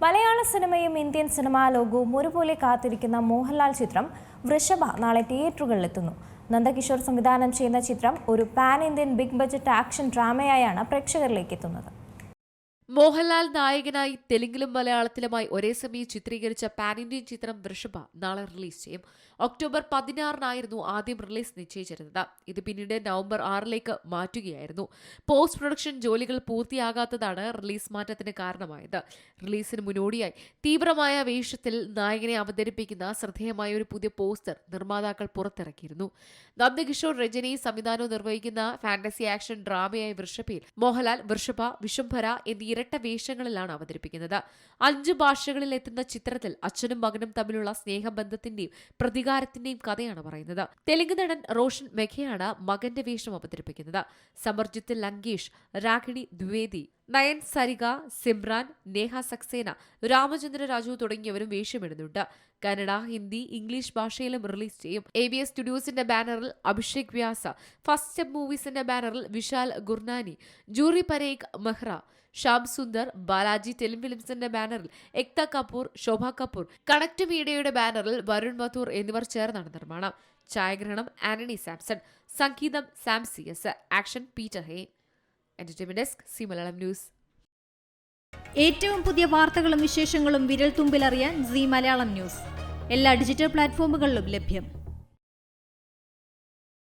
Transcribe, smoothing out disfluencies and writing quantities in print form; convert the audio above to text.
മലയാള സിനിമയും Indian cinema ലോകവും ഒരുപോലെ കാത്തിരിക്കുന്ന മോഹൻലാൽ ചിത്രം വൃഷഭ നാളെ തിയേറ്ററുകളിലെത്തുന്നു. നന്ദകിഷോർ സംവിധാനം ചെയ്യുന്ന ചിത്രം ഒരു pan Indian big budget action ഡ്രാമയായാണ് പ്രേക്ഷകരിലേക്ക് എത്തുന്നത്. മോഹൻലാൽ നായകനായി തെലുങ്കിലും മലയാളത്തിലുമായി ഒരേ സമയം ചിത്രീകരിച്ച പാൻ ഇന്ത്യൻ ചിത്രം വൃഷഭ നാളെ റിലീസ് ചെയ്യും. ഒക്ടോബർ 16-നായിരുന്നു ആദ്യം റിലീസ് നിശ്ചയിച്ചിരുന്നത്. ഇത് പിന്നീട് നവംബർ 6-ലേക്ക് മാറ്റുകയായിരുന്നു. പോസ്റ്റ് പ്രൊഡക്ഷൻ ജോലികൾ പൂർത്തിയാകാത്തതാണ് റിലീസ് മാറ്റത്തിന് കാരണമായത്. റിലീസിന് മുന്നോടിയായി തീവ്രമായ വേഷത്തിൽ നായകനെ അവതരിപ്പിക്കുന്ന ശ്രദ്ധേയമായ ഒരു പുതിയ പോസ്റ്റർ നിർമ്മാതാക്കൾ പുറത്തിറക്കിയിരുന്നു. നന്ദകിഷോർ രചനി സംവിധാനവും നിർവഹിക്കുന്ന ഫാന്റസി ആക്ഷൻ ഡ്രാമയായ വൃഷഭയിൽ മോഹൻലാൽ വൃഷഭ, വിശംഭര എന്നീ ഇരട്ട വേഷങ്ങളിലാണ് അവതരിപ്പിക്കുന്നത്. 5 ഭാഷകളിൽ എത്തുന്ന ചിത്രത്തിൽ അച്ഛനും മകനും തമ്മിലുള്ള സ്നേഹബന്ധത്തിന്റെയും പ്രതികാരത്തിന്റെയും കഥയാണ് പറയുന്നത്. തെലുങ്ക് നടൻ റോഷൻ മെഖയാണ് മകന്റെ വേഷം അവതരിപ്പിക്കുന്നത്. സമർജിത്ത് ലങ്കേഷ്, രാഖിണി ദ്വിവേദി, നയൻ സരിക, സിമ്രാൻ, നേഹ സക്സേന, രാമചന്ദ്ര രാജു തുടങ്ങിയവരും വേഷമിടുന്നുണ്ട്. കന്നഡ, ഹിന്ദി, ഇംഗ്ലീഷ് ഭാഷയിലും റിലീസ് ചെയ്യും. ABS സ്റ്റുഡിയോസിന്റെ ബാനറിൽ അഭിഷേക് വ്യാസ, ഫസ്റ്റ് സ്റ്റെപ്പ് മൂവീസിന്റെ ബാനറിൽ വിശാൽ ഗുർനാനി, ജൂറി പരേഖ് മെഹ്റ, ശ്യാം സുന്ദർ, ബാലാജി ടെലിഫിലിംസിന്റെ ബാനറിൽ എക്ത കപൂർ, ശോഭ കപൂർ, കണക്ട് മീഡിയയുടെ ബാനറിൽ വരുൺ മഥൂർ എന്നിവർ ചേർന്നാണ് നിർമ്മാണം. ഛായാഗ്രഹണം ആന്റണി സാംസൺ, സംഗീതം Sam CS, action Peter Hein. Entertainment desk, C Malayalam news. ഏറ്റവും പുതിയ വാർത്തകളും വിശേഷങ്ങളും വിരൽ തുമ്പിലറിയാൻ സി മലയാളം ന്യൂസ് എല്ലാ ഡിജിറ്റൽ പ്ലാറ്റ്ഫോമുകളിലും ലഭ്യം.